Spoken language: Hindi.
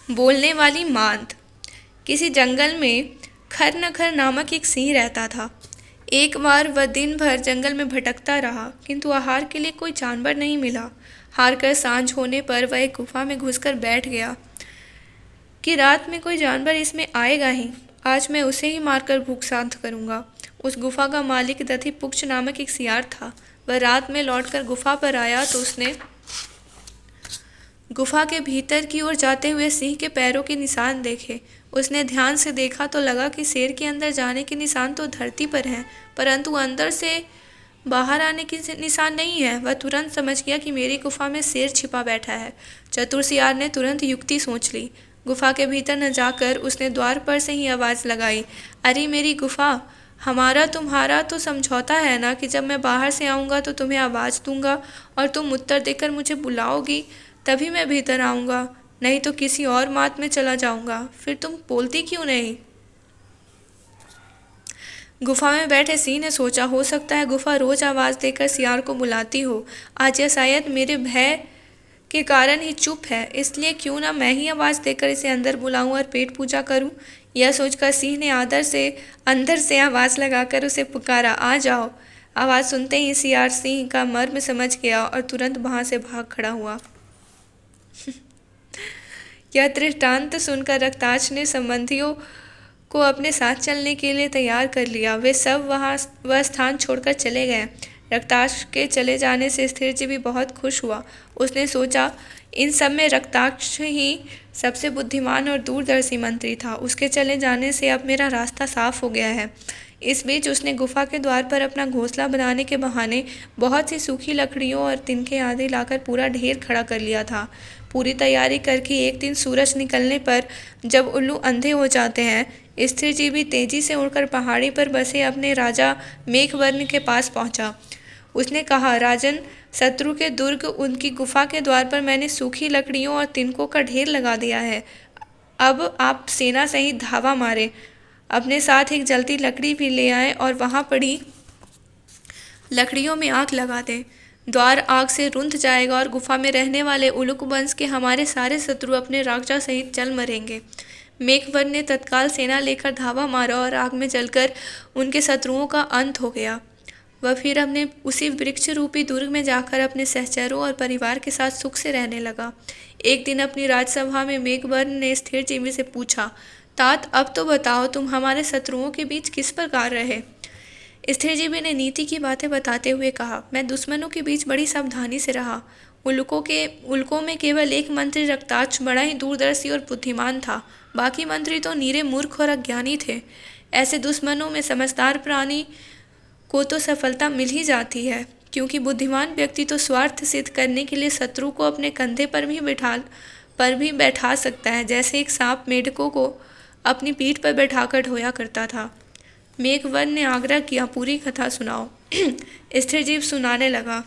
बोलने वाली मांद। किसी जंगल में खरनखर नामक एक सिंह रहता था। एक बार वह दिन भर जंगल में भटकता रहा, किंतु आहार के लिए कोई जानवर नहीं मिला। हार कर सांझ होने पर वह एक गुफा में घुसकर बैठ गया कि रात में कोई जानवर इसमें आएगा ही। आज मैं उसे ही मारकर भूख शांत करूंगा। उस गुफा का मालिक दधिपुक्ष नामक एक सियार था। वह रात में लौटकर गुफा पर आया तो उसने गुफा के भीतर की ओर जाते हुए सिंह के पैरों के निशान देखे। उसने ध्यान से देखा तो लगा कि शेर के अंदर जाने के निशान तो धरती पर हैं, परंतु अंदर से बाहर आने के निशान नहीं है। वह तुरंत समझ गया कि मेरी गुफा में शेर छिपा बैठा है। चतुर सियार ने तुरंत युक्ति सोच ली। गुफा के भीतर न जाकर उसने द्वार पर से ही आवाज़ लगाई, अरे मेरी गुफा, हमारा तुम्हारा तो समझौता है ना कि जब मैं बाहर से आऊँगा तो तुम्हें आवाज़ दूंगा और तुम उत्तर देकर मुझे बुलाओगी, तभी मैं भीतर आऊँगा, नहीं तो किसी और मात में चला जाऊँगा। फिर तुम बोलती क्यों नहीं? गुफा में बैठे सिंह ने सोचा, हो सकता है गुफा रोज आवाज़ देकर सियार को बुलाती हो। आज यह शायद मेरे भय के कारण ही चुप है, इसलिए क्यों ना मैं ही आवाज़ देकर इसे अंदर बुलाऊं और पेट पूजा करूं। यह सोचकर सिंह ने अंदर से आवाज़ लगाकर उसे पुकारा, आ जाओ। आवाज़ सुनते ही सियार सिंह का मर्म समझ गया और तुरंत वहाँ से भाग खड़ा हुआ। यह दृष्टांत सुनकर रक्ताक्ष ने संबंधियों को अपने साथ चलने के लिए तैयार कर लिया। वे सब वह स्थान छोड़कर चले गए। रक्ताक्ष के चले जाने से स्थिरजीवी बहुत खुश हुआ। उसने सोचा, इन सब में रक्ताक्ष ही सबसे बुद्धिमान और दूरदर्शी मंत्री था। उसके चले जाने से अब मेरा रास्ता साफ हो गया है। इस बीच उसने गुफा के द्वार पर अपना घोंसला बनाने के बहाने बहुत सी सूखी लकड़ियों और तिनके आदि लाकर पूरा ढेर खड़ा कर लिया था। पूरी तैयारी करके एक दिन सूरज निकलने पर जब उल्लू अंधे हो जाते हैं, स्थिरजीवी तेजी से उड़कर पहाड़ी पर बसे अपने राजा मेघवर्ण के पास पहुंचा। उसने कहा, राजन, शत्रु के दुर्ग उनकी गुफा के द्वार पर मैंने सूखी लकड़ियों और तिनकों का ढेर लगा दिया है। अब आप सेना सहित धावा मारे, अपने साथ एक जलती लकड़ी भी ले आए और वहां पड़ी लकड़ियों में आग लगा दें। द्वार आग से रुंध जाएगा और गुफा में रहने वाले उलुक वंश के हमारे सारे शत्रु अपने राजा सहित जल मरेंगे। मेघवर्ण ने तत्काल सेना लेकर धावा मारा और आग में जलकर उनके शत्रुओं का अंत हो गया। वह फिर अपने उसी वृक्ष रूपी दुर्ग में जाकर अपने सहचरों और परिवार के साथ सुख से रहने लगा। एक दिन अपनी राजसभा में मेघवर्ण ने स्थिरजीवी से पूछा, तात, अब तो बताओ, तुम हमारे शत्रुओं के बीच किस प्रकार रहे? स्थिरजीवी ने नीति की बातें बताते हुए कहा, मैं दुश्मनों के बीच बड़ी सावधानी से रहा। उल्कों में केवल एक मंत्री रक्ताक्ष बड़ा ही दूरदर्शी और बुद्धिमान था। बाकी मंत्री तो नीरे मूर्ख और अज्ञानी थे। ऐसे दुश्मनों में समझदार प्राणी को तो सफलता मिल ही जाती है, क्योंकि बुद्धिमान व्यक्ति तो स्वार्थ सिद्ध करने के लिए शत्रु को अपने कंधे पर भी बैठा सकता है, जैसे एक सांप मेढकों को अपनी पीठ पर बैठाकर ढोया करता था। मेघवर्ण ने आग्रह किया, पूरी कथा सुनाओ। स्थिरजीव सुनाने लगा।